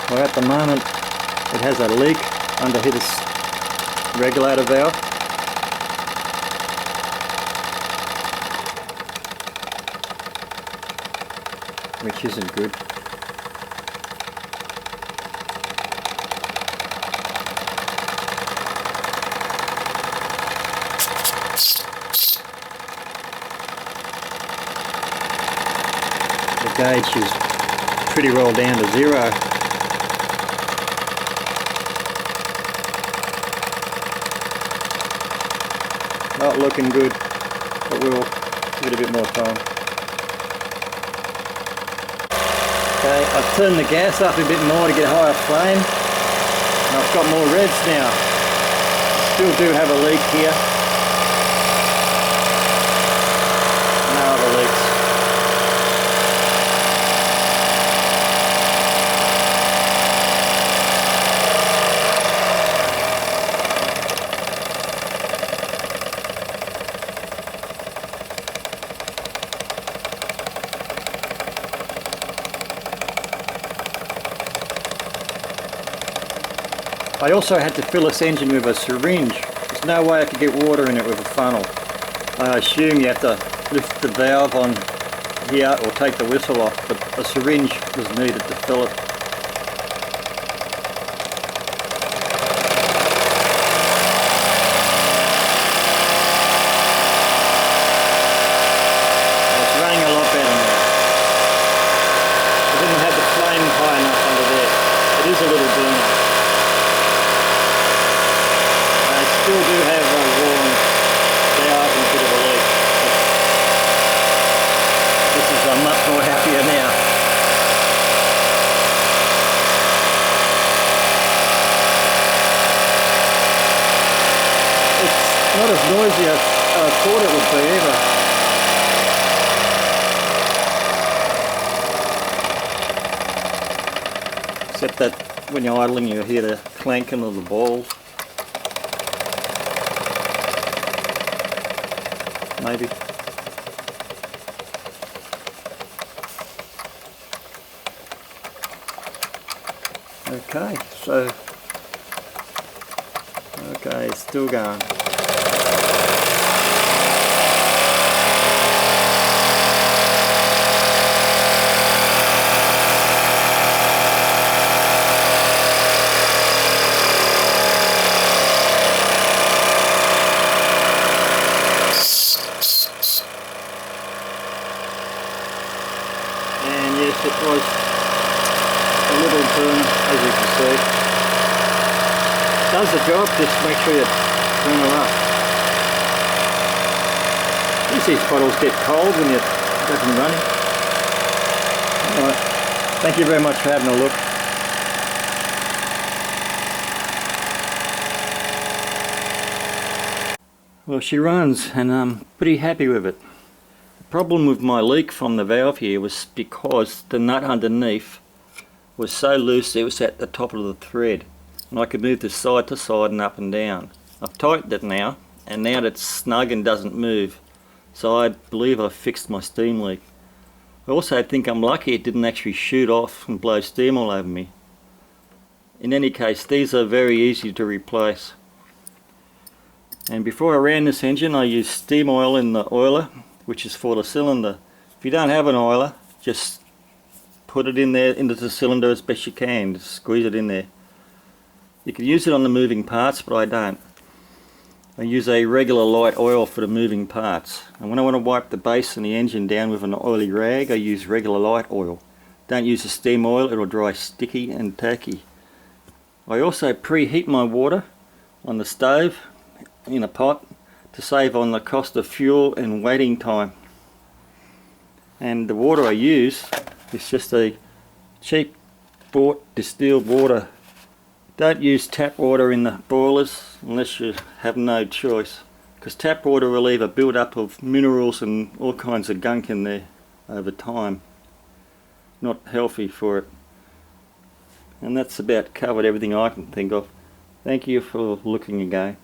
Well, at the moment it has a leak under this regulator valve. Which isn't good. The gauge is pretty well down to 0. Not looking good, but we'll give it a bit more time. Okay, I've turned the gas up a bit more to get higher flame, and I've got more revs now. Still do have a leak here. No other leaks. I also had to fill this engine with a syringe. There's no way I could get water in it with a funnel. I assume you have to lift the valve on here or take the whistle off, but a syringe was needed to fill it. It's running a lot better now. I didn't have the flame high enough under there. It is a little burner. Still do have a worn valve and a bit of a leak. This is, I'm much more happier now. It's not as noisy as I thought it would be either. Except that when you're idling you hear the clanking of the balls. Maybe. Okay, so it's still going. It was a little burn, as you can see. Does the job, just make sure you turn her up. These bottles get cold when you get them running. Alright, thank you very much for having a look. Well, she runs and I'm pretty happy with it. The problem with my leak from the valve here was because the nut underneath was so loose it was at the top of the thread, and I could move this side to side and up and down. I've tightened it now, and now it's snug and doesn't move, so I believe I've fixed my steam leak. I also think I'm lucky it didn't actually shoot off and blow steam all over me. In any case, these are very easy to replace. And before I ran this engine I used steam oil in the oiler, which is for the cylinder. If you don't have an oiler, just put it in there into the cylinder as best you can. Just squeeze it in there. You can use it on the moving parts, but I don't. I use a regular light oil for the moving parts. And when I want to wipe the base and the engine down with an oily rag, I use regular light oil. Don't use the steam oil, it'll dry sticky and tacky. I also preheat my water on the stove in a pot to save on the cost of fuel and waiting time. And the water I use is just a cheap bought distilled water. Don't use tap water in the boilers unless you have no choice, because tap water will leave a build up of minerals and all kinds of gunk in there over time. Not healthy for it. And that's about covered everything I can think of. Thank you for looking again.